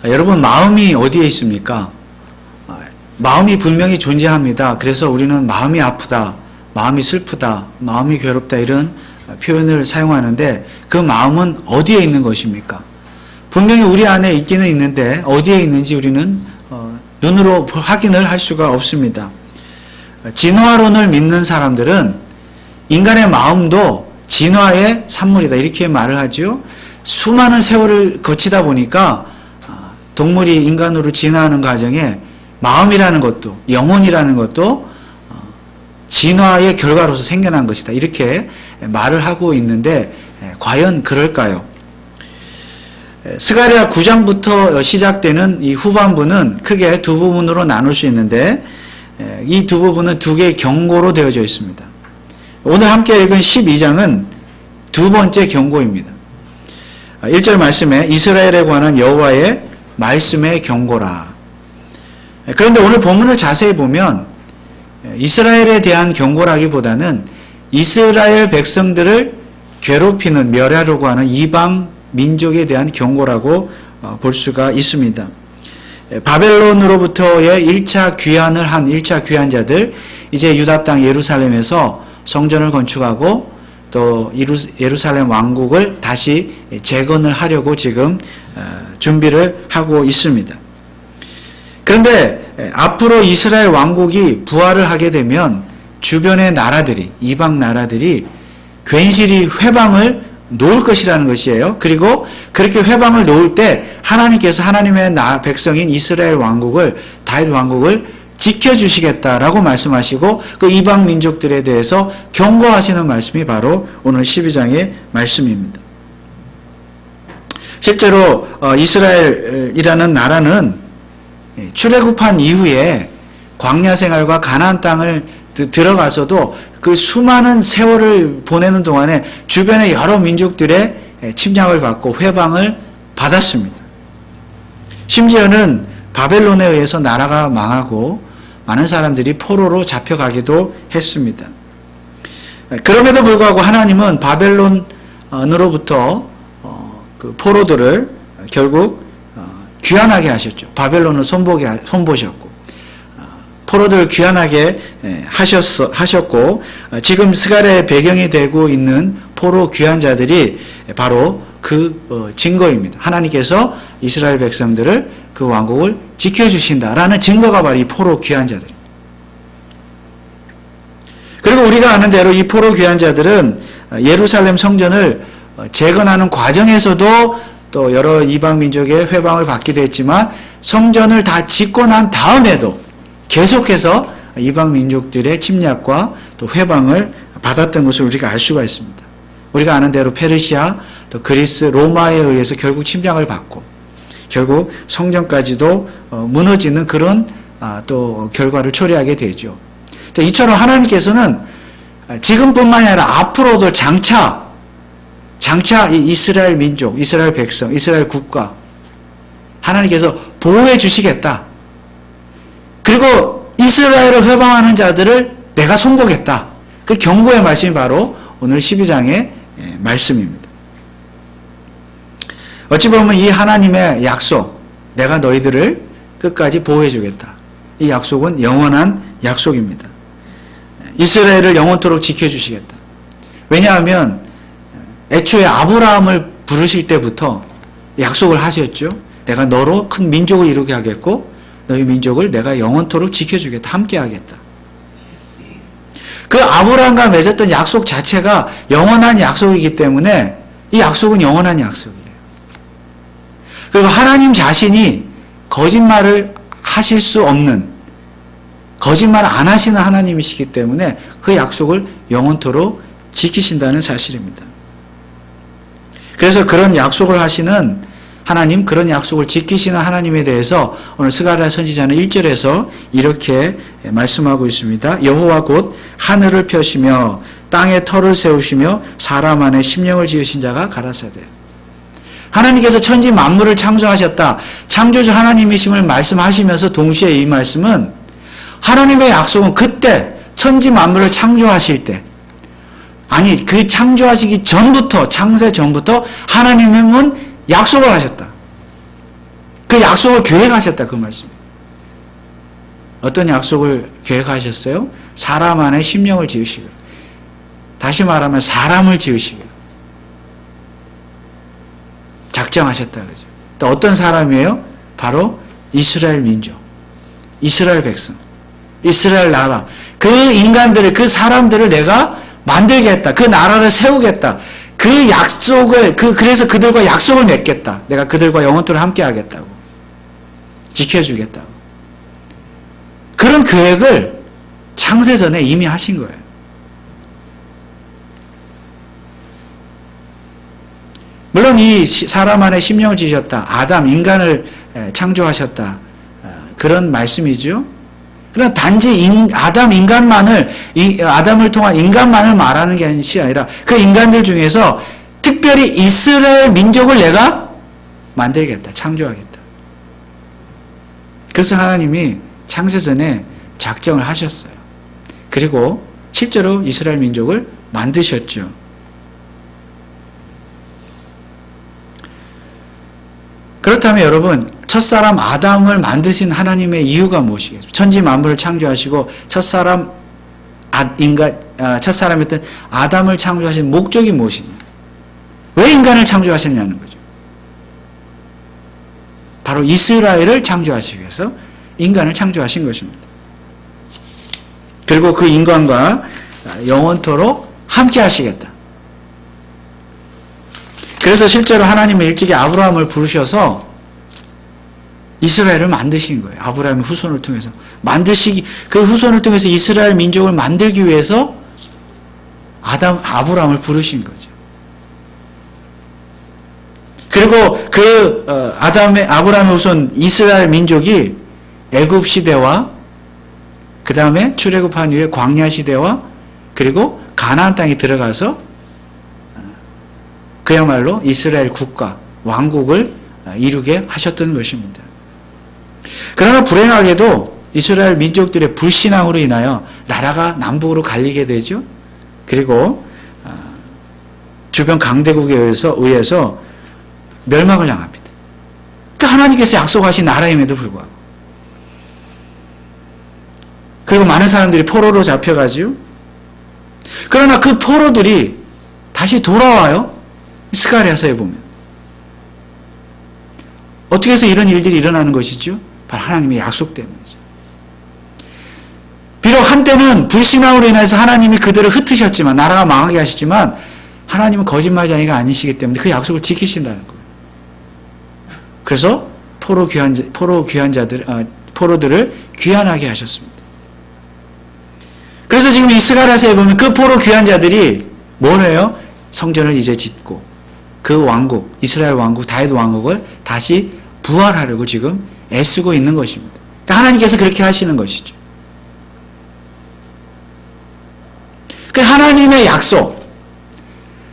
여러분, 마음이 어디에 있습니까? 마음이 분명히 존재합니다. 그래서 우리는 마음이 아프다, 마음이 슬프다, 마음이 괴롭다 이런 표현을 사용하는데 그 마음은 어디에 있는 것입니까? 분명히 우리 안에 있기는 있는데 어디에 있는지 우리는 눈으로 확인을 할 수가 없습니다. 진화론을 믿는 사람들은 인간의 마음도 진화의 산물이다 이렇게 말을 하죠. 수많은 세월을 거치다 보니까 동물이 인간으로 진화하는 과정에 마음이라는 것도 영혼이라는 것도 진화의 결과로서 생겨난 것이다 이렇게 말을 하고 있는데 과연 그럴까요? 스가랴 9장부터 시작되는 이 후반부는 크게 두 부분으로 나눌 수 있는데 이 두 부분은 두 개의 경고로 되어져 있습니다. 오늘 함께 읽은 12장은 두 번째 경고입니다. 1절 말씀에 이스라엘에 관한 여호와의 말씀의 경고라. 그런데 오늘 본문을 자세히 보면 이스라엘에 대한 경고라기보다는 이스라엘 백성들을 괴롭히는 멸하려고 하는 이방 민족에 대한 경고라고 볼 수가 있습니다. 바벨론으로부터의 1차 귀환을 한 1차 귀환자들, 이제 유다 땅 예루살렘에서 성전을 건축하고 또 예루살렘 왕국을 다시 재건을 하려고 지금 준비를 하고 있습니다. 그런데 앞으로 이스라엘 왕국이 부활을 하게 되면 주변의 나라들이, 이방 나라들이 괜시리 회방을 놓을 것이라는 것이에요. 그리고 그렇게 회방을 놓을 때 하나님께서 하나님의 백성인 이스라엘 왕국을, 다윗 왕국을 지켜주시겠다라고 말씀하시고 그 이방 민족들에 대해서 경고하시는 말씀이 바로 오늘 12장의 말씀입니다. 실제로 이스라엘이라는 나라는 출애굽한 이후에 광야 생활과 가나안 땅을 들어가서도 그 수많은 세월을 보내는 동안에 주변의 여러 민족들의 침략을 받고 회방을 받았습니다. 심지어는 바벨론에 의해서 나라가 망하고 많은 사람들이 포로로 잡혀가기도 했습니다. 그럼에도 불구하고 하나님은 바벨론으로부터 그 포로들을 결국 귀환하게 하셨죠. 바벨론을 손보셨고 포로들을 귀환하게 하셨고 지금 스가랴의 배경이 되고 있는 포로 귀환자들이 바로 그 증거입니다. 하나님께서 이스라엘 백성들을 그 왕국을 지켜주신다라는 증거가 바로 이 포로 귀환자들입니다. 그리고 우리가 아는 대로 이 포로 귀환자들은 예루살렘 성전을 재건하는 과정에서도 또 여러 이방 민족의 회방을 받기도 했지만 성전을 다 짓고 난 다음에도 계속해서 이방 민족들의 침략과 또 회방을 받았던 것을 우리가 알 수가 있습니다. 우리가 아는 대로 페르시아, 또 그리스, 로마에 의해서 결국 침략을 받고 결국 성전까지도 무너지는 그런 또 결과를 초래하게 되죠. 이처럼 하나님께서는 지금뿐만이 아니라 앞으로도 장차 이 이스라엘 민족, 이스라엘 백성, 이스라엘 국가 하나님께서 보호해 주시겠다. 그리고 이스라엘을 회방하는 자들을 내가 손보겠다. 그 경고의 말씀이 바로 오늘 12장의 말씀입니다. 어찌 보면 이 하나님의 약속, 내가 너희들을 끝까지 보호해 주겠다. 이 약속은 영원한 약속입니다. 이스라엘을 영원토록 지켜주시겠다. 왜냐하면 애초에 아브라함을 부르실 때부터 약속을 하셨죠. 내가 너로 큰 민족을 이루게 하겠고 너희 민족을 내가 영원토록 지켜주겠다. 함께 하겠다. 그 아브라함과 맺었던 약속 자체가 영원한 약속이기 때문에 이 약속은 영원한 약속이에요. 그리고 하나님 자신이 거짓말을 하실 수 없는, 거짓말 안 하시는 하나님이시기 때문에 그 약속을 영원토록 지키신다는 사실입니다. 그래서 그런 약속을 하시는 하나님, 그런 약속을 지키시는 하나님에 대해서 오늘 스가랴 선지자는 1절에서 이렇게 말씀하고 있습니다. 여호와 곧 하늘을 펴시며 땅에 터를 세우시며 사람 안에 심령을 지으신 자가 가라사대. 하나님께서 천지 만물을 창조하셨다. 창조주 하나님이심을 말씀하시면서 동시에 이 말씀은 하나님의 약속은 그때 천지 만물을 창조하실 때, 아니 그 창조하시기 전부터, 창세 전부터 하나님은 약속을 하셨다. 그 약속을 계획하셨다 그 말씀이에요. 어떤 약속을 계획하셨어요? 사람 안에 심령을 지으시기로. 다시 말하면 사람을 지으시기로 작정하셨다 그러죠. 또 어떤 사람이에요? 바로 이스라엘 민족, 이스라엘 백성, 이스라엘 나라. 그 인간들을, 그 사람들을 내가 만들겠다. 그 나라를 세우겠다. 그 약속을, 그래서 그들과 약속을 맺겠다. 내가 그들과 영원토록 함께 하겠다고. 지켜주겠다고. 그런 계획을 창세전에 이미 하신 거예요. 물론 이 사람 안에 심령을 지으셨다. 아담, 인간을 창조하셨다. 그런 말씀이죠. 그러나 단지 아담을 통한 인간만을 말하는 게 아니라 그 인간들 중에서 특별히 이스라엘 민족을 내가 만들겠다. 창조하겠다. 그래서 하나님이 창세전에 작정을 하셨어요. 그리고 실제로 이스라엘 민족을 만드셨죠. 그렇다면 여러분, 첫사람 아담을 만드신 하나님의 이유가 무엇이겠습니까? 천지 만물을 창조하시고 첫사람이었던 아담을 창조하신 목적이 무엇이냐? 왜 인간을 창조하셨냐는 거죠. 바로 이스라엘을 창조하시기 위해서 인간을 창조하신 것입니다. 그리고 그 인간과 영원토록 함께 하시겠다. 그래서 실제로 하나님은 일찍이 아브라함을 부르셔서 이스라엘을 만드신 거예요. 아브라함의 후손을 통해서. 그 후손을 통해서 이스라엘 민족을 만들기 위해서 아브라함을 부르신 거죠. 그리고 아브라함의 후손 이스라엘 민족이 애굽 시대와 그 다음에 출애굽한 이후에 광야 시대와 그리고 가나안 땅에 들어가서 그야말로 이스라엘 국가, 왕국을 이루게 하셨던 것입니다. 그러나 불행하게도 이스라엘 민족들의 불신앙으로 인하여 나라가 남북으로 갈리게 되죠. 그리고 주변 강대국에 의해서 멸망을 당합니다. 그러니까 하나님께서 약속하신 나라임에도 불구하고. 그리고 많은 사람들이 포로로 잡혀가지요. 그러나 그 포로들이 다시 돌아와요. 스가랴서에 보면. 어떻게 해서 이런 일들이 일어나는 것이죠? 바로 하나님의 약속 때문이죠. 비록 한때는 불신앙으로 인해서 하나님이 그들을 흩으셨지만, 나라가 망하게 하시지만, 하나님은 거짓말쟁이가 아니시기 때문에 그 약속을 지키신다는 거예요. 그래서 포로들을 귀환하게 하셨습니다. 그래서 지금 이 스가랴서에 보면 그 포로 귀환자들이 뭘 해요? 성전을 이제 짓고 그 왕국, 이스라엘 왕국, 다윗 왕국을 다시 부활하려고 지금 애쓰고 있는 것입니다. 그러니까 하나님께서 그렇게 하시는 것이죠. 그 하나님의 약속,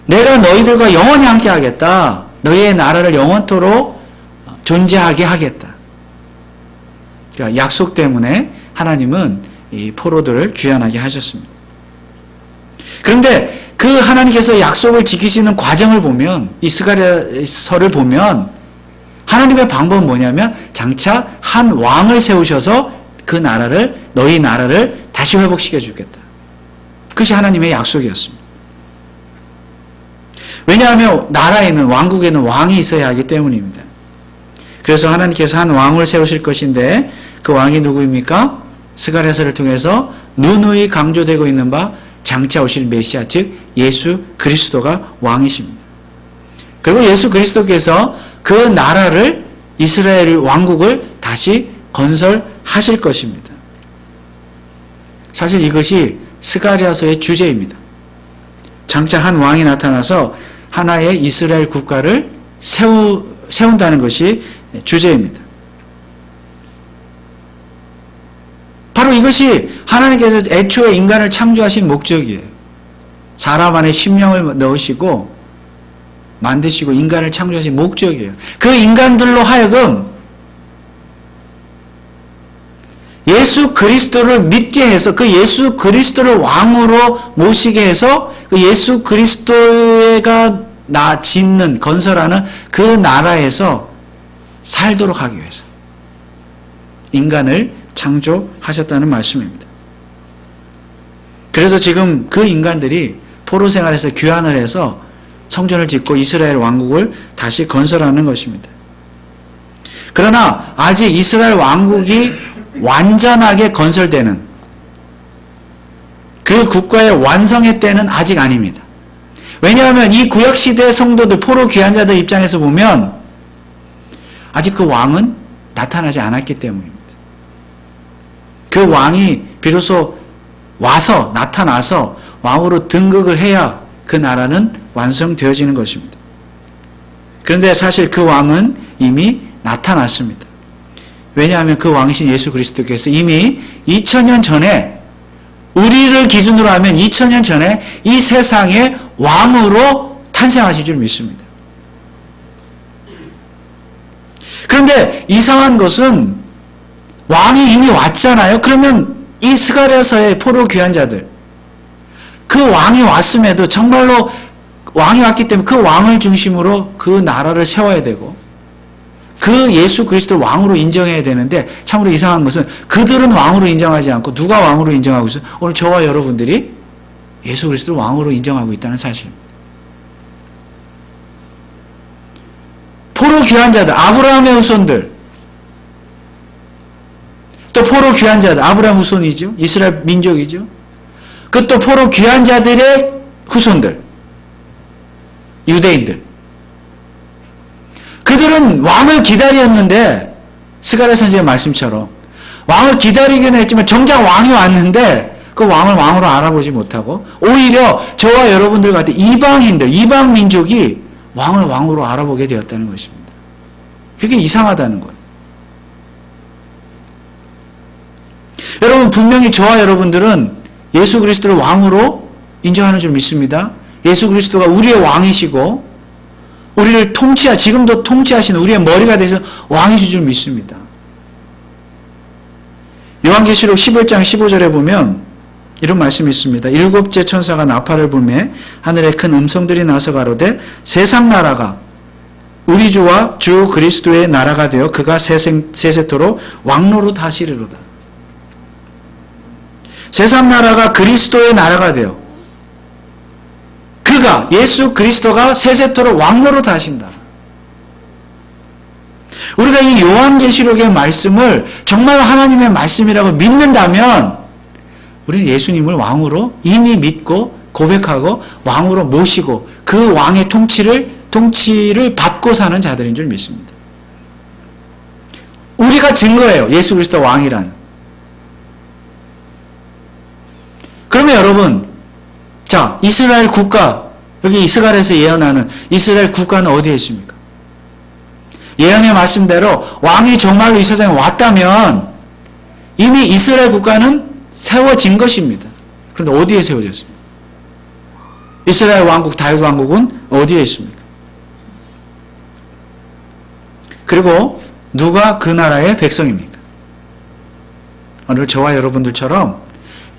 내가 너희들과 영원히 함께 하겠다. 너희의 나라를 영원토록 존재하게 하겠다. 그러니까 약속 때문에 하나님은 이 포로들을 귀환하게 하셨습니다. 그런데 그 하나님께서 약속을 지키시는 과정을 보면, 이 스가랴서를 보면 하나님의 방법은 뭐냐면 장차 한 왕을 세우셔서 그 나라를, 너희 나라를 다시 회복시켜 주겠다. 그것이 하나님의 약속이었습니다. 왜냐하면 나라에는, 왕국에는 왕이 있어야 하기 때문입니다. 그래서 하나님께서 한 왕을 세우실 것인데 그 왕이 누구입니까? 스가랴서를 통해서 누누이 강조되고 있는 바 장차 오실 메시아, 즉 예수 그리스도가 왕이십니다. 그리고 예수 그리스도께서 그 나라를, 이스라엘 왕국을 다시 건설하실 것입니다. 사실 이것이 스가랴서의 주제입니다. 장차 한 왕이 나타나서 하나의 이스라엘 국가를 세운다는 것이 주제입니다. 바로 이것이 하나님께서 애초에 인간을 창조하신 목적이에요. 사람 안에 심령을 넣으시고 만드시고 인간을 창조하신 목적이에요. 그 인간들로 하여금 예수 그리스도를 믿게 해서, 그 예수 그리스도를 왕으로 모시게 해서 그 예수 그리스도가 짓는, 건설하는 그 나라에서 살도록 하기 위해서 인간을 창조하셨다는 말씀입니다. 그래서 지금 그 인간들이 포로 생활에서 귀환을 해서 성전을 짓고 이스라엘 왕국을 다시 건설하는 것입니다. 그러나 아직 이스라엘 왕국이 완전하게 건설되는 그 국가의 완성의 때는 아직 아닙니다. 왜냐하면 이 구약시대 성도들, 포로 귀환자들 입장에서 보면 아직 그 왕은 나타나지 않았기 때문입니다. 그 왕이 비로소 와서 나타나서 왕으로 등극을 해야 그 나라는 완성되어지는 것입니다. 그런데 사실 그 왕은 이미 나타났습니다. 왜냐하면 그 왕이신 예수 그리스도께서 이미 2000년 전에, 우리를 기준으로 하면 2000년 전에 이 세상의 왕으로 탄생하신 줄 믿습니다. 그런데 이상한 것은 왕이 이미 왔잖아요. 그러면 이 스가랴서의 포로 귀환자들, 그 왕이 왔음에도 정말로 왕이 왔기 때문에 그 왕을 중심으로 그 나라를 세워야 되고 그 예수 그리스도를 왕으로 인정해야 되는데, 참으로 이상한 것은 그들은 왕으로 인정하지 않고 누가 왕으로 인정하고 있어요? 오늘 저와 여러분들이 예수 그리스도를 왕으로 인정하고 있다는 사실입니다. 포로 귀환자들, 아브라함의 후손들, 또 포로 귀환자들, 아브라함 후손이죠. 이스라엘 민족이죠. 그 또 포로 귀환자들의 후손들, 유대인들. 그들은 왕을 기다렸는데, 스가랴 선지의 말씀처럼 왕을 기다리긴 했지만 정작 왕이 왔는데 그 왕을 왕으로 알아보지 못하고 오히려 저와 여러분들 같은 이방인들, 이방 민족이 왕을 왕으로 알아보게 되었다는 것입니다. 그게 이상하다는 거예요. 여러분, 분명히 저와 여러분들은 예수 그리스도를 왕으로 인정하는 줄 믿습니다. 예수 그리스도가 우리의 왕이시고 우리를 지금도 통치하시는 우리의 머리가 되셔서 왕이신 줄 믿습니다. 요한계시록 11장 15절에 보면 이런 말씀이 있습니다. 일곱째 천사가 나팔을 불매 하늘에 큰 음성들이 나서 가로되 세상 나라가 우리 주와 주 그리스도의 나라가 되어 그가 세세토록 왕노로 다스리로다. 세상 나라가 그리스도의 나라가 되어 그가, 예수 그리스도가 세세토록 왕노로 다신다. 우리가 이 요한계시록의 말씀을 정말 하나님의 말씀이라고 믿는다면 우리는 예수님을 왕으로 이미 믿고 고백하고 왕으로 모시고 그 왕의 통치를 받고 사는 자들인 줄 믿습니다. 우리가 증거예요. 예수 그리스도 왕이라는. 그러면 여러분, 자, 이스라엘 국가, 여기 스가랴에서 예언하는 이스라엘 국가는 어디에 있습니까? 예언의 말씀대로 왕이 정말로 이 세상에 왔다면 이미 이스라엘 국가는 세워진 것입니다. 그런데 어디에 세워졌습니까? 이스라엘 왕국, 다윗 왕국은 어디에 있습니까? 그리고 누가 그 나라의 백성입니까? 오늘 저와 여러분들처럼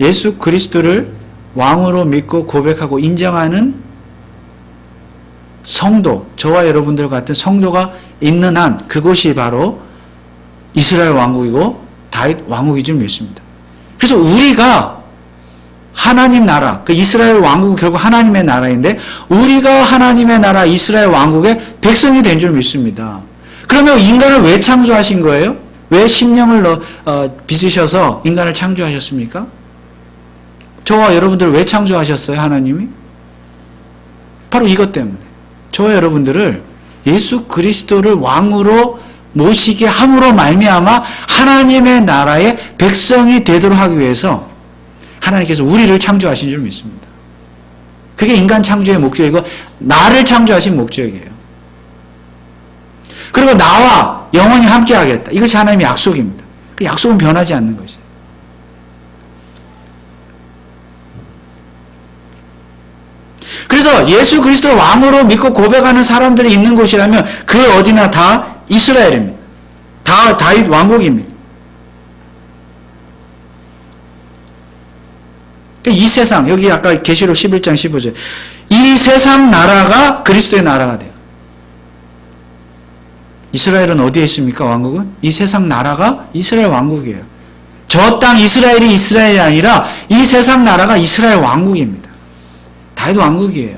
예수 그리스도를 왕으로 믿고 고백하고 인정하는 성도, 저와 여러분들 같은 성도가 있는 한 그곳이 바로 이스라엘 왕국이고 다윗 왕국인 줄 믿습니다. 그래서 우리가 하나님 나라, 그 이스라엘 왕국은 결국 하나님의 나라인데 우리가 하나님의 나라 이스라엘 왕국의 백성이 된 줄 믿습니다. 그러면 인간을 왜 창조하신 거예요? 왜 심령을 빚으셔서 인간을 창조하셨습니까? 저와 여러분들을 왜 창조하셨어요, 하나님이? 바로 이것 때문에. 저와 여러분들을 예수 그리스도를 왕으로 모시게 함으로 말미암아 하나님의 나라의 백성이 되도록 하기 위해서 하나님께서 우리를 창조하신 줄 믿습니다. 그게 인간 창조의 목적이고 나를 창조하신 목적이에요. 그리고 나와 영원히 함께 하겠다. 이것이 하나님의 약속입니다. 그 약속은 변하지 않는 것이에요. 그래서 예수 그리스도를 왕으로 믿고 고백하는 사람들이 있는 곳이라면 그 어디나 다 이스라엘입니다. 다 다윗 왕국입니다. 이 세상, 여기 아까 계시록 11장 15절, 이 세상 나라가 그리스도의 나라가 돼요. 이스라엘은 어디에 있습니까? 왕국은? 이 세상 나라가 이스라엘 왕국이에요. 저 땅 이스라엘이 이스라엘이 아니라 이 세상 나라가 이스라엘 왕국입니다. 다윗 왕국이에요.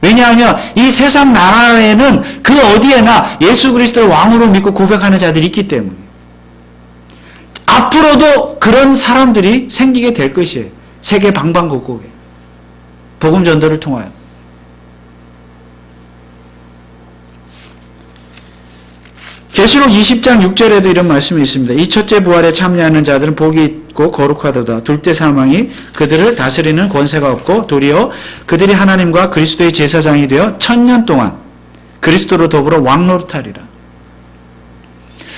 왜냐하면 이 세상 나라에는 그 어디에나 예수 그리스도를 왕으로 믿고 고백하는 자들이 있기 때문에 앞으로도 그런 사람들이 생기게 될 것이에요. 세계 방방곡곡에 복음 전도를 통하여. 계시록 20장 6절에도 이런 말씀이 있습니다. 이 첫째 부활에 참여하는 자들은 복이 있고 거룩하도다. 둘째 사망이 그들을 다스리는 권세가 없고 도리어 그들이 하나님과 그리스도의 제사장이 되어 1000년 동안 그리스도로 더불어 왕노릇하리라.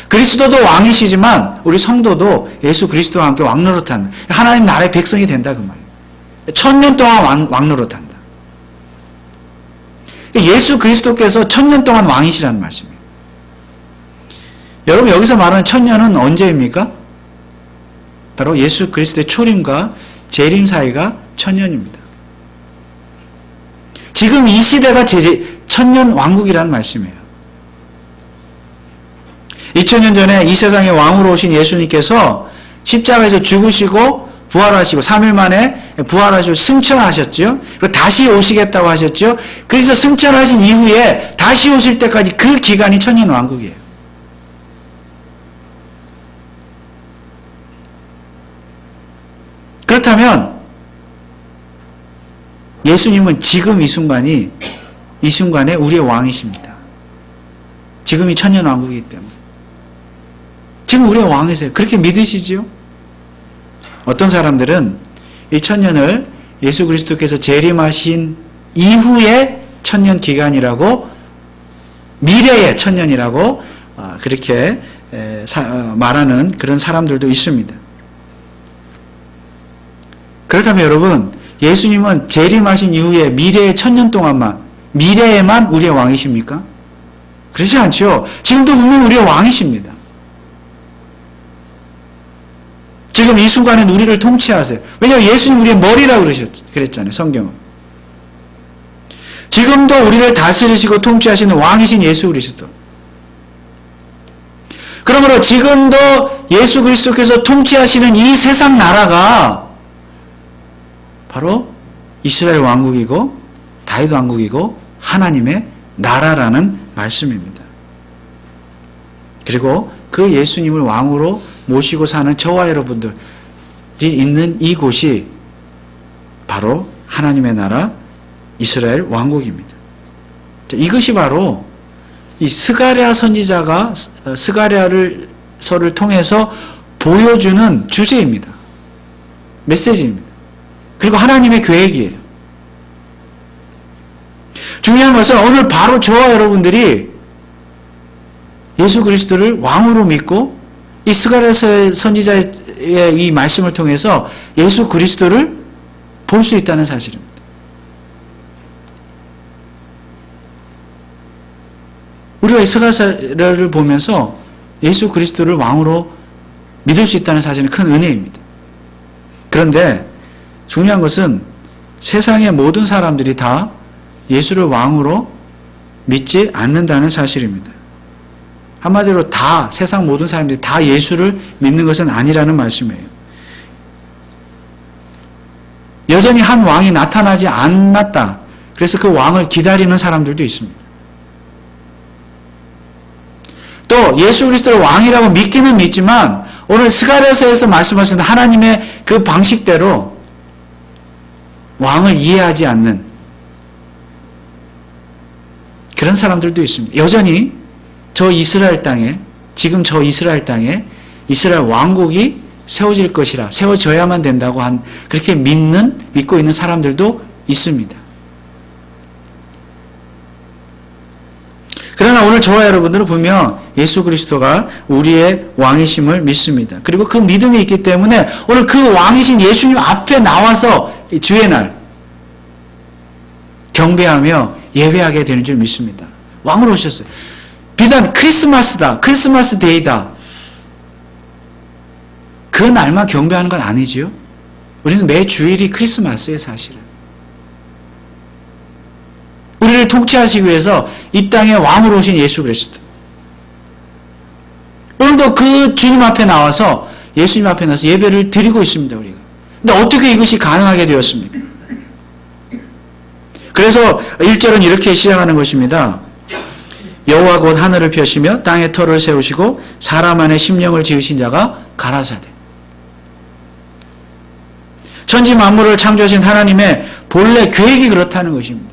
그리스도도 왕이시지만 우리 성도도 예수 그리스도와 함께 왕노릇한다. 하나님 나라의 백성이 된다 그 말이에요. 1000년 동안 왕노릇한다. 예수 그리스도께서 1000년 동안 왕이시라는 말씀이에요. 여러분 여기서 말하는 1000년은 언제입니까? 바로 예수 그리스도의 초림과 재림 사이가 1000년입니다. 지금 이 시대가 1000년 왕국이라는 말씀이에요. 2000년 전에 이 세상에 왕으로 오신 예수님께서 십자가에서 죽으시고 부활하시고 3일 만에 부활하시고 승천하셨죠. 그리고 다시 오시겠다고 하셨죠. 그래서 승천하신 이후에 다시 오실 때까지 그 기간이 1000년 왕국이에요. 그렇다면 예수님은 지금 이 순간에 우리의 왕이십니다. 지금이 1000년 왕국이기 때문에. 지금 우리의 왕이세요. 그렇게 믿으시지요? 어떤 사람들은 이 1000년을 예수 그리스도께서 재림하신 이후의 1000년 기간이라고 미래의 1000년이라고 그렇게 말하는 그런 사람들도 있습니다. 그렇다면 여러분 예수님은 재림하신 이후에 미래의 1000년 동안만 미래에만 우리의 왕이십니까? 그렇지 않죠. 지금도 분명 우리의 왕이십니다. 지금 이 순간에 우리를 통치하세요. 왜냐하면 예수님 우리의 머리라고 그랬잖아요. 성경은. 지금도 우리를 다스리시고 통치하시는 왕이신 예수 그리스도. 그러므로 지금도 예수 그리스도께서 통치하시는 이 세상 나라가 바로 이스라엘 왕국이고 다윗 왕국이고 하나님의 나라라는 말씀입니다. 그리고 그 예수님을 왕으로 모시고 사는 저와 여러분들이 있는 이곳이 바로 하나님의 나라 이스라엘 왕국입니다. 이것이 바로 이 스가랴 선지자가 스가랴서를 통해서 보여주는 주제입니다. 메시지입니다. 그리고 하나님의 계획이에요. 중요한 것은 오늘 바로 저와 여러분들이 예수 그리스도를 왕으로 믿고 이 스가랴 선지자의 이 말씀을 통해서 예수 그리스도를 볼 수 있다는 사실입니다. 우리가 이 스가랴를 보면서 예수 그리스도를 왕으로 믿을 수 있다는 사실은 큰 은혜입니다. 그런데 중요한 것은 세상의 모든 사람들이 다 예수를 왕으로 믿지 않는다는 사실입니다. 한마디로 다 세상 모든 사람들이 다 예수를 믿는 것은 아니라는 말씀이에요. 여전히 한 왕이 나타나지 않았다. 그래서 그 왕을 기다리는 사람들도 있습니다. 또 예수 그리스도를 왕이라고 믿기는 믿지만 오늘 스가랴서에서 말씀하신 하나님의 그 방식대로 왕을 이해하지 않는 그런 사람들도 있습니다. 여전히 지금 저 이스라엘 땅에 이스라엘 왕국이 세워질 것이라, 세워져야만 된다고 그렇게 믿고 있는 사람들도 있습니다. 그러나 오늘 저와 여러분들은 분명 예수 그리스도가 우리의 왕이심을 믿습니다. 그리고 그 믿음이 있기 때문에 오늘 그 왕이신 예수님 앞에 나와서 주의 날 경배하며 예배하게 되는 줄 믿습니다. 왕으로 오셨어요. 비단 크리스마스다, 크리스마스 데이다, 그 날만 경배하는 건 아니지요. 우리는 매 주일이 크리스마스예요. 사실은 우리를 통치하시기 위해서 이 땅에 왕으로 오신 예수 그리스도, 오늘도 그 주님 앞에 나와서 예수님 앞에 나와서 예배를 드리고 있습니다. 우리가. 근데 어떻게 이것이 가능하게 되었습니까? 그래서 1절은 이렇게 시작하는 것입니다. 여호와 곧 하늘을 펴시며 땅에 터를 세우시고 사람 안에 심령을 지으신 자가 가라사대. 천지 만물을 창조하신 하나님의 본래 계획이 그렇다는 것입니다.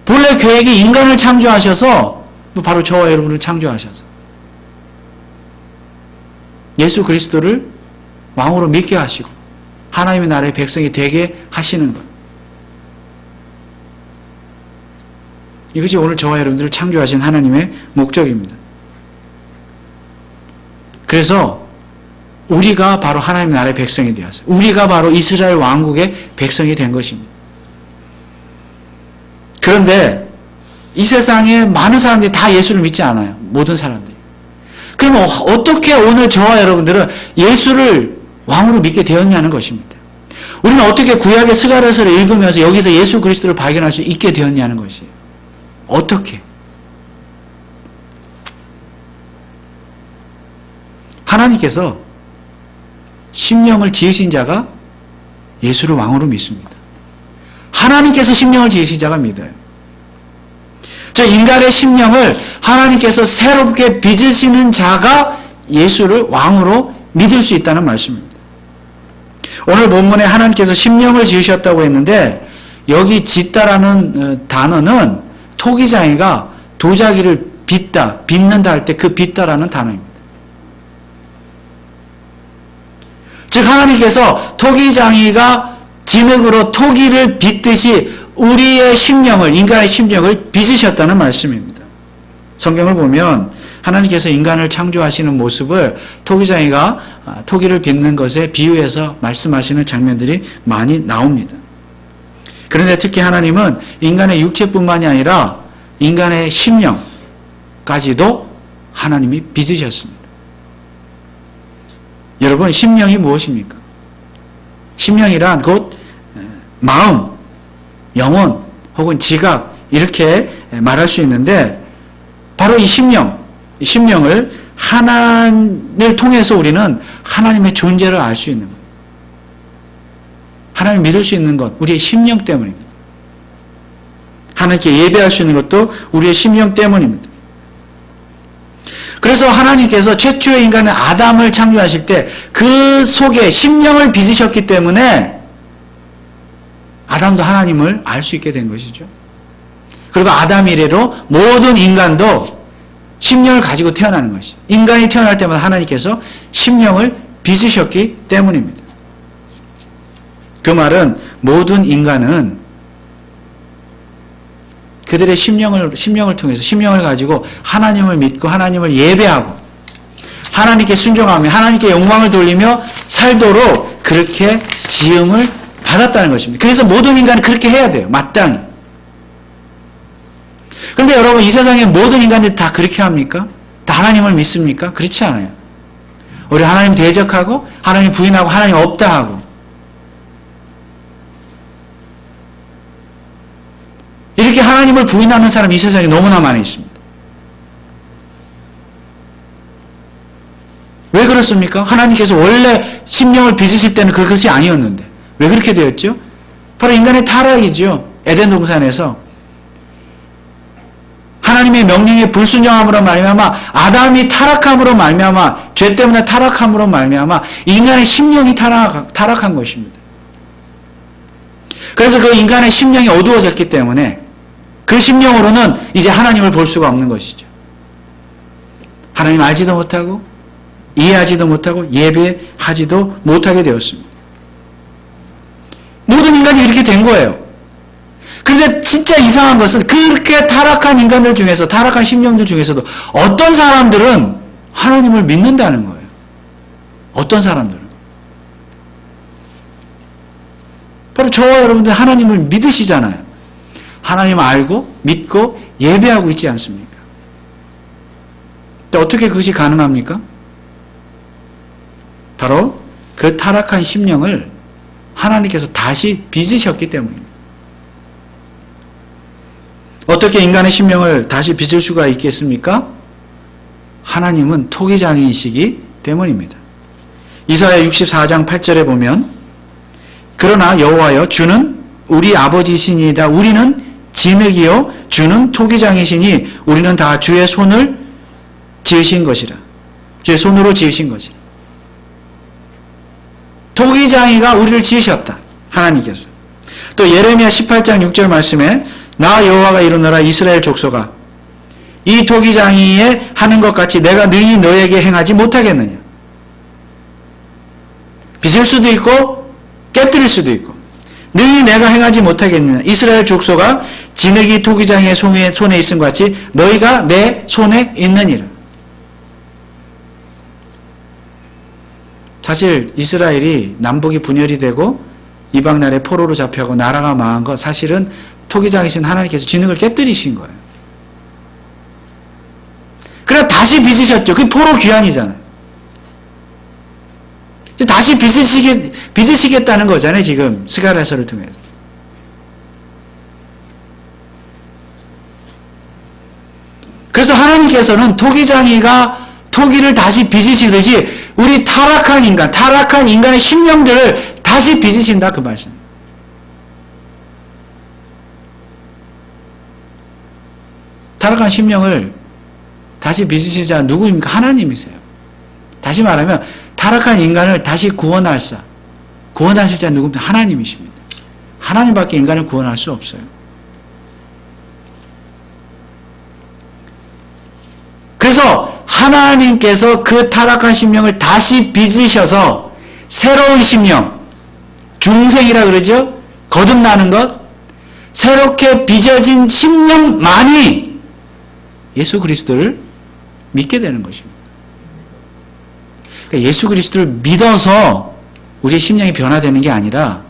본래 계획이 인간을 창조하셔서 바로 저와 여러분을 창조하셔서 예수 그리스도를 왕으로 믿게 하시고 하나님의 나라의 백성이 되게 하시는 것. 이것이 오늘 저와 여러분들을 창조하신 하나님의 목적입니다. 그래서 우리가 바로 하나님의 나라의 백성이 되었어요. 우리가 바로 이스라엘 왕국의 백성이 된 것입니다. 그런데 이 세상에 많은 사람들이 다 예수를 믿지 않아요. 모든 사람들이. 그러면 어떻게 오늘 저와 여러분들은 예수를 왕으로 믿게 되었냐는 것입니다. 우리는 어떻게 구약의 스가랴서를 읽으면서 여기서 예수 그리스도를 발견할 수 있게 되었냐는 것이에요. 어떻게? 하나님께서 심령을 지으신 자가 예수를 왕으로 믿습니다. 하나님께서 심령을 지으신 자가 믿어요. 저 인간의 심령을 하나님께서 새롭게 빚으시는 자가 예수를 왕으로 믿을 수 있다는 말씀입니다. 오늘 본문에 하나님께서 심령을 지으셨다고 했는데 여기 짓다라는 단어는 토기장이가 도자기를 빚는다 할 때 그 빚다라는 단어입니다. 즉 하나님께서 토기장이가 진흙으로 토기를 빚듯이 우리의 심령을, 인간의 심령을 빚으셨다는 말씀입니다. 성경을 보면 하나님께서 인간을 창조하시는 모습을 토기장이가 토기를 빚는 것에 비유해서 말씀하시는 장면들이 많이 나옵니다. 그런데 특히 하나님은 인간의 육체뿐만이 아니라 인간의 심령까지도 하나님이 빚으셨습니다. 여러분, 심령이 무엇입니까? 심령이란 곧 마음, 영혼 혹은 지각 이렇게 말할 수 있는데 바로 이 심령을 하나님을 통해서 우리는 하나님의 존재를 알 수 있는 것, 하나님을 믿을 수 있는 것, 우리의 심령 때문입니다. 하나님께 예배할 수 있는 것도 우리의 심령 때문입니다. 그래서 하나님께서 최초의 인간의 아담을 창조하실 때 그 속에 심령을 빚으셨기 때문에 아담도 하나님을 알 수 있게 된 것이죠. 그리고 아담 이래로 모든 인간도 심령을 가지고 태어나는 것이죠. 인간이 태어날 때마다 하나님께서 심령을 빚으셨기 때문입니다. 그 말은 모든 인간은 그들의 심령을 통해서 심령을 가지고 하나님을 믿고 하나님을 예배하고 하나님께 순종하며 하나님께 영광을 돌리며 살도록 그렇게 지음을 받았다는 것입니다. 그래서 모든 인간은 그렇게 해야 돼요. 마땅히. 그런데 여러분, 이 세상의 모든 인간들이 다 그렇게 합니까? 다 하나님을 믿습니까? 그렇지 않아요. 우리 하나님 대적하고 하나님 부인하고 하나님 없다 하고 이렇게 하나님을 부인하는 사람이 이 세상에 너무나 많이 있습니다. 왜 그렇습니까? 하나님께서 원래 심령을 빚으실 때는 그것이 아니었는데 왜 그렇게 되었죠? 바로 인간의 타락이죠. 에덴 동산에서 하나님의 명령에 불순종함으로 말미암아 아담이 타락함으로 말미암아 죄 때문에 타락함으로 말미암아 인간의 심령이 타락한 것입니다. 그래서 그 인간의 심령이 어두워졌기 때문에 그 심령으로는 이제 하나님을 볼 수가 없는 것이죠. 하나님 알지도 못하고 이해하지도 못하고 예배하지도 못하게 되었습니다. 모든 인간이 이렇게 된 거예요. 그런데 진짜 이상한 것은 그렇게 타락한 인간들 중에서 타락한 심령들 중에서도 어떤 사람들은 하나님을 믿는다는 거예요. 어떤 사람들은. 바로 저와 여러분들 하나님을 믿으시잖아요. 하나님 알고 믿고 예배하고 있지 않습니까? 근데 어떻게 그것이 가능합니까? 바로 그 타락한 심령을 하나님께서 다시 빚으셨기 때문입니다. 어떻게 인간의 심령을 다시 빚을 수가 있겠습니까? 하나님은 토기장이시기 때문입니다. 이사야 64장 8절에 보면 그러나 여호와여 주는 우리 아버지시니이다. 우리는 진흙이요 주는 토기장이시니 우리는 다 주의 손을 지으신 것이라. 주의 손으로 지으신 것이라. 토기장이가 우리를 지으셨다. 하나님께서. 또 예레미야 18장 6절 말씀에 나 여호와가 이르노라 이스라엘 족속아 이 토기장이에 하는 것 같이 내가 능히 너에게 행하지 못하겠느냐. 빚을 수도 있고 깨뜨릴 수도 있고 능히 내가 행하지 못하겠느냐. 이스라엘 족속아 진흙이 토기장의 손에 있음 같이 너희가 내 손에 있느니라. 사실 이스라엘이 남북이 분열이 되고 이방 나라의 포로로 잡혀가고 나라가 망한 거 사실은 토기장이신 하나님께서 진흙을 깨뜨리신 거예요. 그래 다시 빚으셨죠. 그게 포로 귀환이잖아요. 다시 빚으시겠다는 거잖아요. 지금 스가랴서를 통해서. 그래서 하나님께서는 토기장이가 토기를 다시 빚으시듯이 우리 타락한 인간의 심령들을 다시 빚으신다 그 말씀. 타락한 심령을 다시 빚으신 자 누구입니까? 하나님이세요. 다시 말하면 타락한 인간을 다시 구원하실 자 누구입니까? 하나님이십니다. 하나님밖에 인간을 구원할 수 없어요. 그래서 하나님께서 그 타락한 심령을 다시 빚으셔서 새로운 심령, 중생이라 그러죠? 거듭나는 것, 새롭게 빚어진 심령만이 예수 그리스도를 믿게 되는 것입니다. 그러니까 예수 그리스도를 믿어서 우리의 심령이 변화되는 게 아니라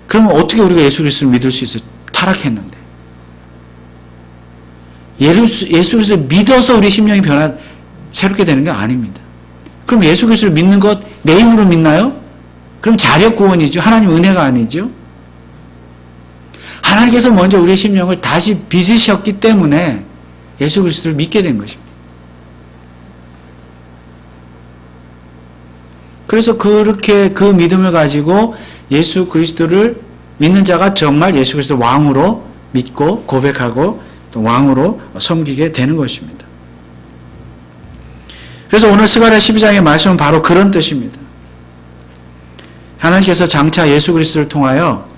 그러면 어떻게 우리가 예수 그리스도를 믿을 수 있어요? 타락했는데. 예수 그리스도를 믿어서 우리의 심령이 새롭게 되는 게 아닙니다. 그럼 예수 그리스도를 믿는 것 내 힘으로 믿나요? 그럼 자력 구원이죠. 하나님 은혜가 아니죠. 하나님께서 먼저 우리의 심령을 다시 빚으셨기 때문에 예수 그리스도를 믿게 된 것입니다. 그래서 그렇게 그 믿음을 가지고 예수 그리스도를 믿는 자가 정말 예수 그리스도 왕으로 믿고 고백하고 또 왕으로 섬기게 되는 것입니다. 그래서 오늘 스가랴 12장의 말씀은 바로 그런 뜻입니다. 하나님께서 장차 예수 그리스도를 통하여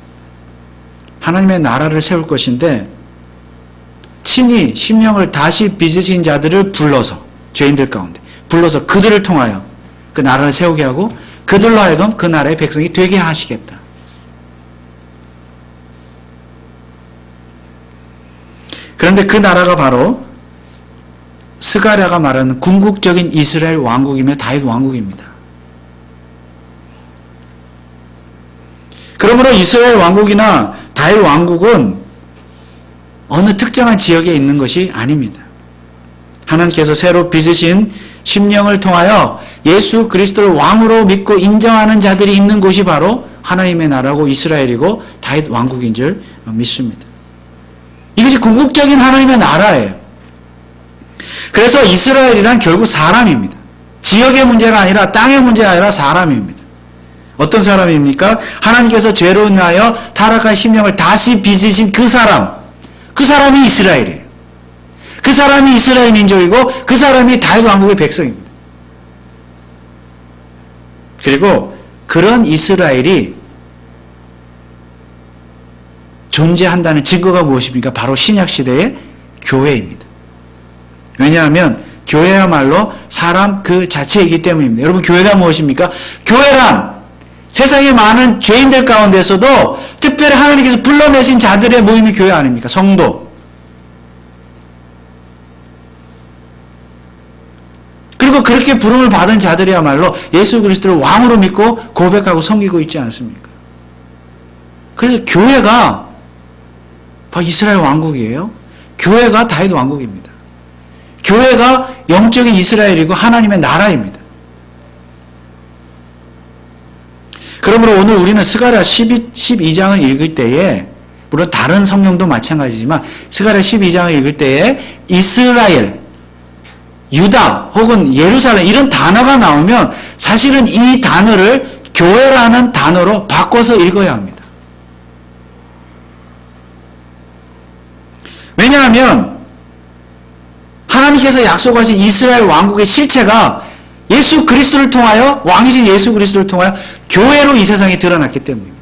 하나님의 나라를 세울 것인데 친히 심령을 다시 빚으신 자들을 불러서 죄인들 가운데 불러서 그들을 통하여 그 나라를 세우게 하고 그들로 하여금 그 나라의 백성이 되게 하시겠다. 그런데 그 나라가 바로 스가랴가 말하는 궁극적인 이스라엘 왕국이며 다윗 왕국입니다. 그러므로 이스라엘 왕국이나 다윗 왕국은 어느 특정한 지역에 있는 것이 아닙니다. 하나님께서 새로 빚으신 심령을 통하여 예수 그리스도를 왕으로 믿고 인정하는 자들이 있는 곳이 바로 하나님의 나라고 이스라엘이고 다윗 왕국인 줄 믿습니다. 이것이 궁극적인 하나님의 나라예요. 그래서 이스라엘이란 결국 사람입니다. 지역의 문제가 아니라 땅의 문제가 아니라 사람입니다. 어떤 사람입니까? 하나님께서 죄로 인하여 타락한 심령을 다시 빚으신 그 사람이 이스라엘이에요. 그 사람이 이스라엘 민족이고 그 사람이 다윗 왕국의 백성입니다. 그리고 그런 이스라엘이 존재한다는 증거가 무엇입니까? 바로 신약시대의 교회입니다. 왜냐하면 교회야말로 사람 그 자체이기 때문입니다. 여러분 교회가 무엇입니까? 교회란 세상의 많은 죄인들 가운데서도 특별히 하나님께서 불러내신 자들의 모임이 교회 아닙니까? 성도. 그리고 그렇게 부름을 받은 자들이야말로 예수 그리스도를 왕으로 믿고 고백하고 섬기고 있지 않습니까? 그래서 교회가 바로 이스라엘 왕국이에요. 교회가 다윗 왕국입니다. 교회가 영적인 이스라엘이고 하나님의 나라입니다. 그러므로 오늘 우리는 스가랴 12장을 읽을 때에 물론 다른 성경도 마찬가지지만 스가랴 12장을 읽을 때에 이스라엘 유다 혹은 예루살렘 이런 단어가 나오면 사실은 이 단어를 교회라는 단어로 바꿔서 읽어야 합니다. 왜냐하면 하나님께서 약속하신 이스라엘 왕국의 실체가 예수 그리스도를 통하여, 왕이신 예수 그리스도를 통하여 교회로 이 세상에 드러났기 때문입니다.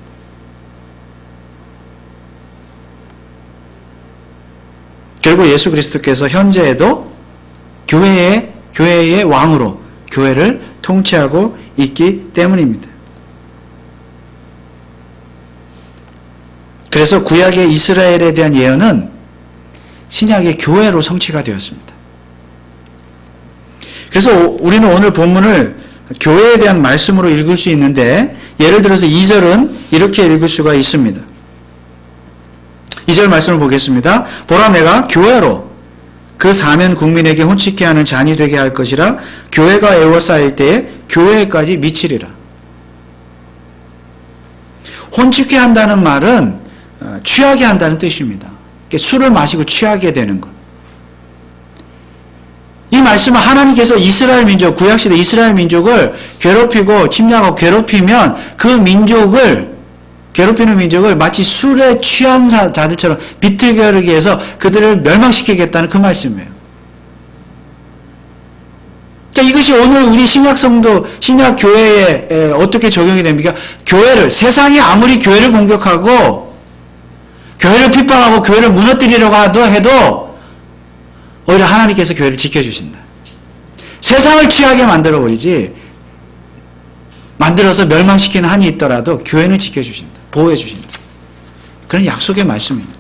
결국 예수 그리스도께서 현재에도 교회의 왕으로 교회를 통치하고 있기 때문입니다. 그래서 구약의 이스라엘에 대한 예언은 신약의 교회로 성취가 되었습니다. 그래서 우리는 오늘 본문을 교회에 대한 말씀으로 읽을 수 있는데, 예를 들어서 2절은 이렇게 읽을 수가 있습니다. 2절 말씀을 보겠습니다. 보라, 내가 교회로 그 사면 국민에게 혼축케 하는 잔이 되게 할 것이라. 교회가 에워싸일 때에 교회까지 미치리라. 혼축케 한다는 말은 취하게 한다는 뜻입니다. 술을 마시고 취하게 되는 것. 이 말씀은 하나님께서 이스라엘 민족, 구약시대 이스라엘 민족을 괴롭히고 침략하고 괴롭히면 그 민족을, 괴롭히는 민족을 마치 술에 취한 자들처럼 비틀거리게 해서 그들을 멸망시키겠다는 그 말씀이에요. 자, 이것이 오늘 우리 신약 성도, 신약 교회에 어떻게 적용이 됩니까? 교회를, 세상이 아무리 교회를 공격하고 교회를 핍박하고 교회를 무너뜨리려고 해도 오히려 하나님께서 교회를 지켜주신다. 세상을 취하게 만들어버리지, 만들어서 멸망시키는 한이 있더라도 교회는 지켜주신다. 보호해주신다. 그런 약속의 말씀입니다.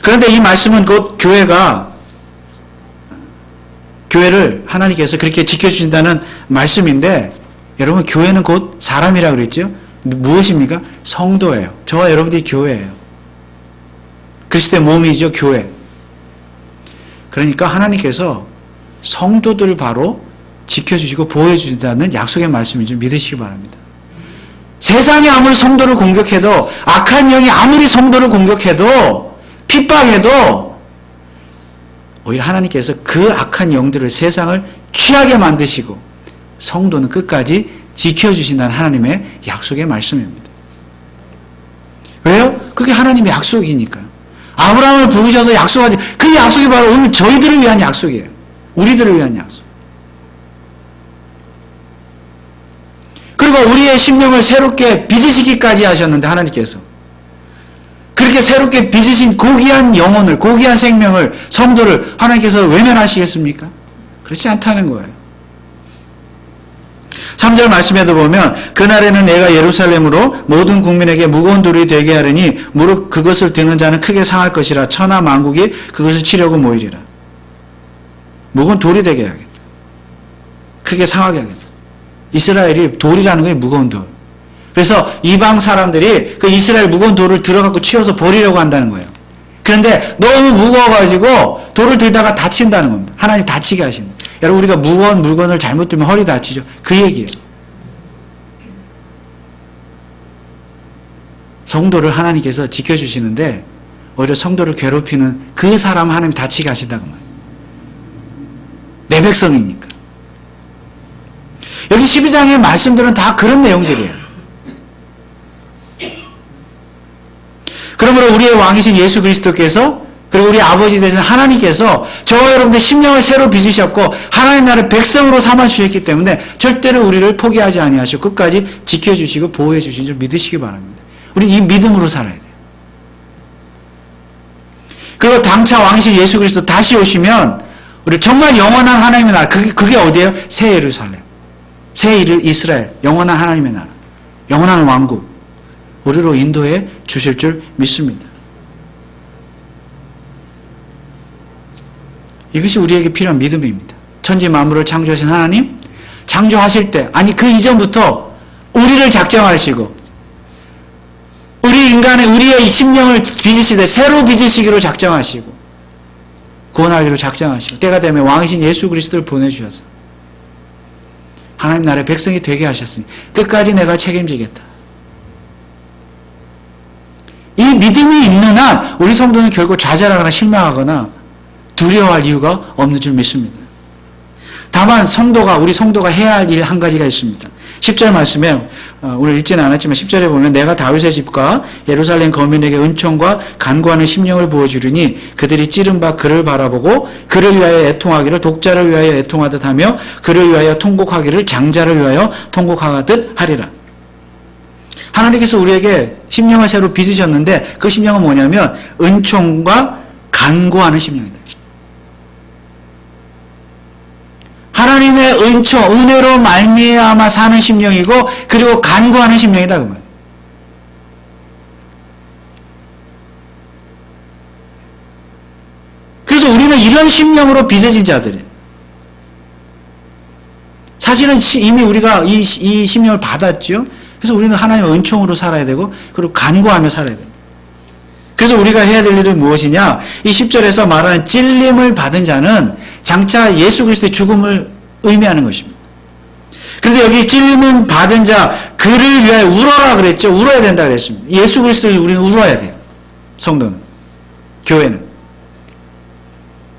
그런데 이 말씀은 곧 교회를 하나님께서 그렇게 지켜주신다는 말씀인데, 여러분, 교회는 곧 사람이라고 그랬죠? 무엇입니까? 성도예요. 저와 여러분들이 교회예요. 그리스도의 몸이죠, 교회. 그러니까 하나님께서 성도들을 바로 지켜주시고 보호해주신다는 약속의 말씀인 줄 믿으시기 바랍니다. 세상이 아무리 성도를 공격해도, 악한 영이 아무리 성도를 공격해도, 핍박해도, 오히려 하나님께서 그 악한 영들을, 세상을 취하게 만드시고 성도는 끝까지 지켜주신다는 하나님의 약속의 말씀입니다. 왜요? 그게 하나님의 약속이니까요. 아브라함을 부르셔서 약속하지, 그 약속이 바로 오늘 저희들을 위한 약속이에요. 우리들을 위한 약속. 그리고 우리의 심령을 새롭게 빚으시기까지 하셨는데, 하나님께서 그렇게 새롭게 빚으신 고귀한 영혼을, 고귀한 생명을, 성도를 하나님께서 외면하시겠습니까? 그렇지 않다는 거예요. 3절 말씀에도 보면, 그날에는 내가 예루살렘으로 모든 국민에게 무거운 돌이 되게 하리니 무릇 그것을 드는 자는 크게 상할 것이라. 천하 만국이 그것을 치려고 모이리라. 무거운 돌이 되게 하겠다. 크게 상하게 하겠다. 이스라엘이 돌이라는 게 무거운 돌. 그래서 이방 사람들이 그 이스라엘 무거운 돌을 들어갖고 치워서 버리려고 한다는 거예요. 그런데 너무 무거워가지고 돌을 들다가 다친다는 겁니다. 하나님 다치게 하신다. 여러분, 우리가 무거운 물건을 잘못 들면 허리 다치죠. 그 얘기예요. 성도를 하나님께서 지켜주시는데 오히려 성도를 괴롭히는 그 사람 하나님 다치게 하신다고 말이에요. 내 백성이니까. 여기 12장의 말씀들은 다 그런 내용들이에요. 그러므로 우리의 왕이신 예수 그리스도께서, 그리고 우리 아버지 되신 하나님께서 저와 여러분들 심령을 새로 빚으셨고 하나님 나라의 백성으로 삼아주셨기 때문에 절대로 우리를 포기하지 아니하시고 끝까지 지켜주시고 보호해 주신 줄 믿으시기 바랍니다. 우리 이 믿음으로 살아야 돼요. 그리고 당차 왕이신 예수 그리스도 다시 오시면 우리 정말 영원한 하나님의 나라, 그게 어디예요? 새 예루살렘, 새 이스라엘, 영원한 하나님의 나라, 영원한 왕국, 우리로 인도해 주실 줄 믿습니다. 이것이 우리에게 필요한 믿음입니다. 천지 만물을 창조하신 하나님, 창조하실 때, 아니 그 이전부터 우리를 작정하시고 우리의 심령을 빚으시되 새로 빚으시기로 작정하시고 구원하기로 작정하시고 때가 되면 왕이신 예수 그리스도를 보내주셔서 하나님 나라의 백성이 되게 하셨으니 끝까지 내가 책임지겠다. 이 믿음이 있는 한 우리 성도는 결국 좌절하거나 실망하거나 두려워할 이유가 없는 줄 믿습니다. 다만 우리 성도가 해야 할 일 한 가지가 있습니다. 10절 말씀에 오늘 읽지는 않았지만 10절에 보면 내가 다윗의 집과 예루살렘 거민에게 은총과 간구하는 심령을 부어주리니 그들이 찌른 바 그를 바라보고 그를 위하여 애통하기를 독자를 위하여 애통하듯 하며 그를 위하여 통곡하기를 장자를 위하여 통곡하듯 하리라. 하나님께서 우리에게 심령을 새로 빚으셨는데 그 심령은 뭐냐면 은총과 간구하는 심령이다. 하나님의 은혜로 말미암아 사는 심령이고 그리고 간구하는 심령이다 그 말. 그래서 우리는 이런 심령으로 빚어진 자들이에요. 사실은 이미 우리가 이 심령을 받았죠. 그래서 우리는 하나님의 은총으로 살아야 되고 그리고 간구하며 살아야 돼요. 그래서 우리가 해야 될 일은 무엇이냐? 이 10절에서 말하는 찔림을 받은 자는 장차 예수 그리스도의 죽음을 의미하는 것입니다. 그런데 여기 찔림을 받은 자 그를 위하여 울어라 그랬죠. 울어야 된다 그랬습니다. 예수 그리스도를 우리는 울어야 돼요. 성도는, 교회는.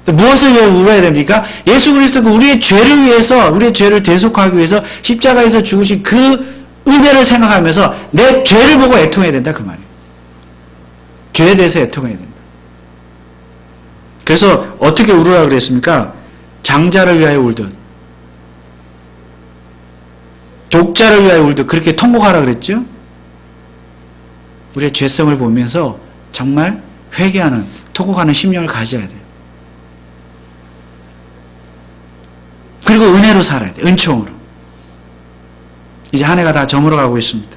무엇을 위해 울어야 됩니까? 예수 그리스도가 우리의 죄를 위해서, 우리의 죄를 대속하기 위해서 십자가에서 죽으신 그 은혜를 생각하면서 내 죄를 보고 애통해야 된다 그 말이에요. 죄에 대해서 애통해야 된다. 그래서 어떻게 울으라 그랬습니까? 장자를 위하여 울듯, 독자를 위하여 울듯 그렇게 통곡하라 그랬죠? 우리의 죄성을 보면서 정말 회개하는, 통곡하는 심령을 가져야 돼요. 그리고 은혜로 살아야 돼요. 은총으로. 이제 한 해가 다 저물어가고 있습니다.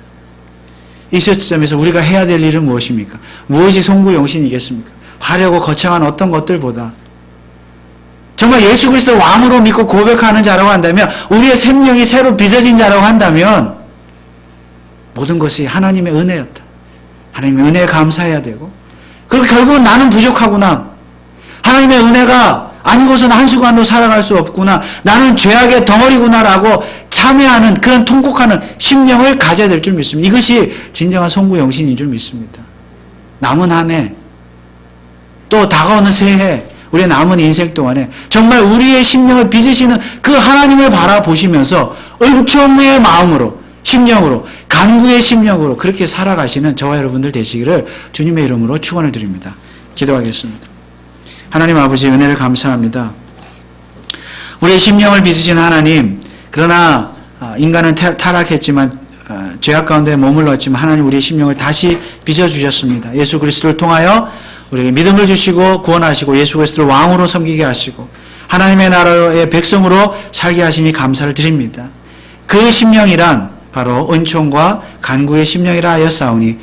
이 시점에서 우리가 해야 될 일은 무엇입니까? 무엇이 송구영신이겠습니까? 화려하고 거창한 어떤 것들보다 정말 예수 그리스도 왕으로 믿고 고백하는 자라고 한다면, 우리의 생명이 새로 빚어진 자라고 한다면 모든 것이 하나님의 은혜였다. 하나님의 은혜에 감사해야 되고, 그리고 결국은 나는 부족하구나, 하나님의 은혜가 아니고서는 한순간도 살아갈 수 없구나, 나는 죄악의 덩어리구나라고 참회하는, 그런 통곡하는 심령을 가져야 될 줄 믿습니다. 이것이 진정한 송구영신인 줄 믿습니다. 남은 한 해, 또 다가오는 새해, 우리의 남은 인생 동안에 정말 우리의 심령을 빚으시는 그 하나님을 바라보시면서 은총의 마음으로, 심령으로, 간구의 심령으로 그렇게 살아가시는 저와 여러분들 되시기를 주님의 이름으로 축원을 드립니다. 기도하겠습니다. 하나님 아버지, 은혜를 감사합니다. 우리의 심령을 빚으신 하나님, 그러나 인간은 타락했지만 죄악 가운데 머물렀지만 하나님 우리의 심령을 다시 빚어주셨습니다. 예수 그리스도를 통하여 우리에게 믿음을 주시고 구원하시고 예수 그리스도를 왕으로 섬기게 하시고 하나님의 나라의 백성으로 살게 하시니 감사를 드립니다. 그 심령이란 바로 은총과 간구의 심령이라 하였사오니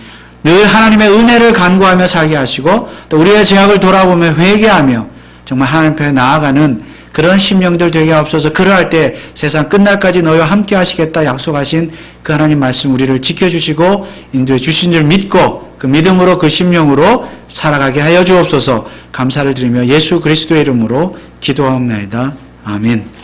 늘 하나님의 은혜를 간구하며 살게 하시고 또 우리의 죄악을 돌아보며 회개하며 정말 하나님 앞에 나아가는 그런 심령들 되게 하옵소서. 그러할 때 세상 끝날까지 너희와 함께 하시겠다 약속하신 그 하나님 말씀 우리를 지켜주시고 인도해 주신 줄 믿고 그 믿음으로 그 심령으로 살아가게 하여 주옵소서. 감사를 드리며 예수 그리스도의 이름으로 기도하옵나이다. 아멘.